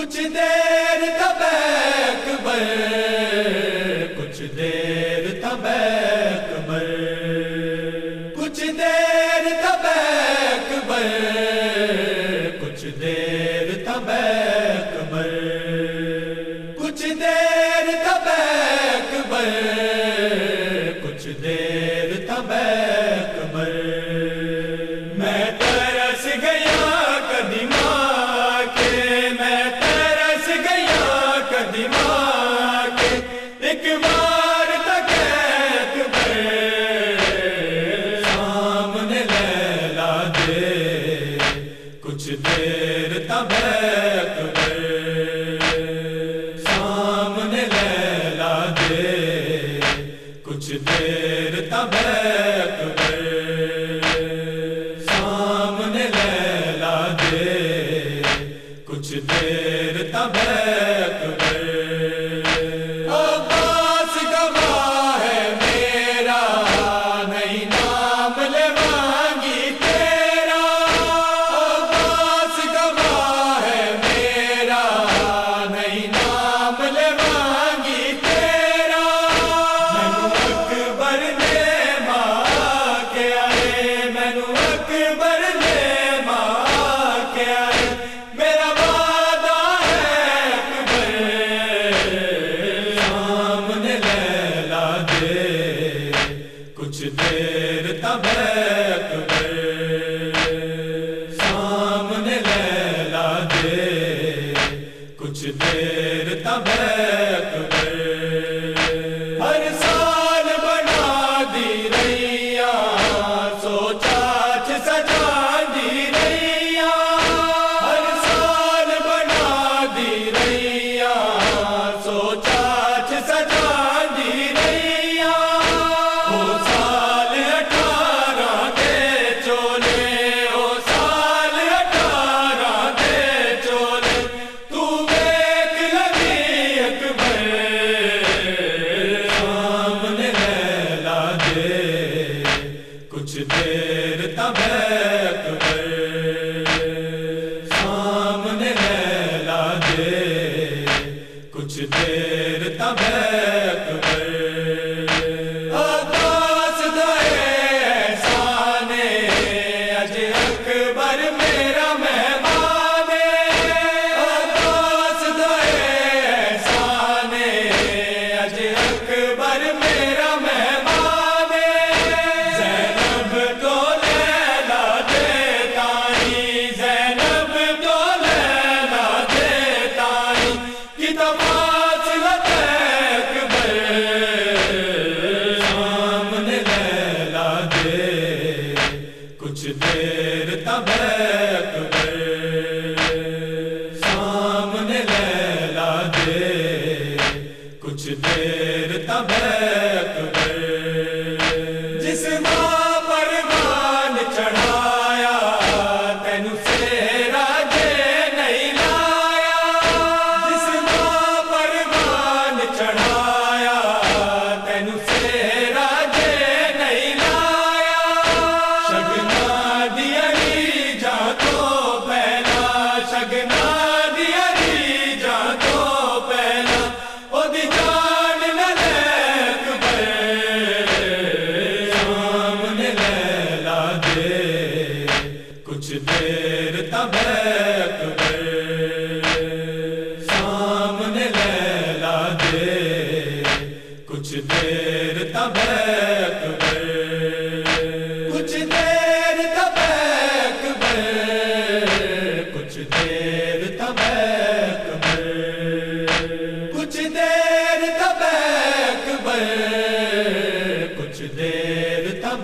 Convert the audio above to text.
کچھ دیر تب اکبر، کچھ دیر تب اکبر، کچھ دیر تب اکبر، کچھ دیر تب اکبر، کچھ دیر تب اکبر، کچھ دیر تب اکبر۔ میں ترس گیا قدیمہ کے، میں ترس گیا قدیمہ کے، ایک بار تک اکبر سامنے لیلا دے، کچھ دیر تب اکبر سامنے لیلا دے، کچھ دیر تب اکبر سامنے لیلا دے، کچھ دیر تب اکبر۔ عباس گواہ ہے میرا، نہیں نام لیوانگی تیرا، عباس گواہ ہے میرا، نہیں نام لیوانگی تیرا۔ مینو اکبر نے ماں کے آئے، مینو اکبر نے ماں کے آئے، میرا وعدہ ہے اکبر سامنے لیلا دے، کچھ دیر تب اکبر سامنے لیلا دے، کچھ دیر تب اکبر۔ ہر سال بنا دی رہیا، سوچا چ سجا دی رہیا، ہر سال بنا دی رہیا، سوچا چ سجا دی رہیا۔ او سال 18 دے چولے، او سال 18 دے چولے، تو ویکھ لگی اکبر سامنے لیلا دے، کچھ دیر تب اکبر سامنے لیلا دے، کچھ دیر تب اکبر۔ عباس دا احسان اج اکبر میرا مہمان، عباس دا احسان اج اکبر میرا مہمان۔ زینب تو لیلا دے تائی، زینب تو لیلا دے تائی، کتاب فاصلت اکبر سامنے لیلا دے، کچھ دیر تب اکبر سامنے لیلا دے، کچھ دیر تب اکبر۔ جس ماں پروان چڑھایا، تینو سیرا جے نہیں لایا، جس ماں پروان چڑھایا، تینو سیرا جے نہیں لایا۔ شگنا دی علی جاں تو پہلا، شگنا دی علی جاں تو پہلا، او دی جان نہ لے اکبر سامنے لیلا دے، کچھ دیر تب اکبر سامنے لیلا دے، کچھ دیر تب اکبر، کچھ دیر تب اکبر، کچھ دیر تب اکبر، کچھ دیر تب اکبر، کچھ دیر تب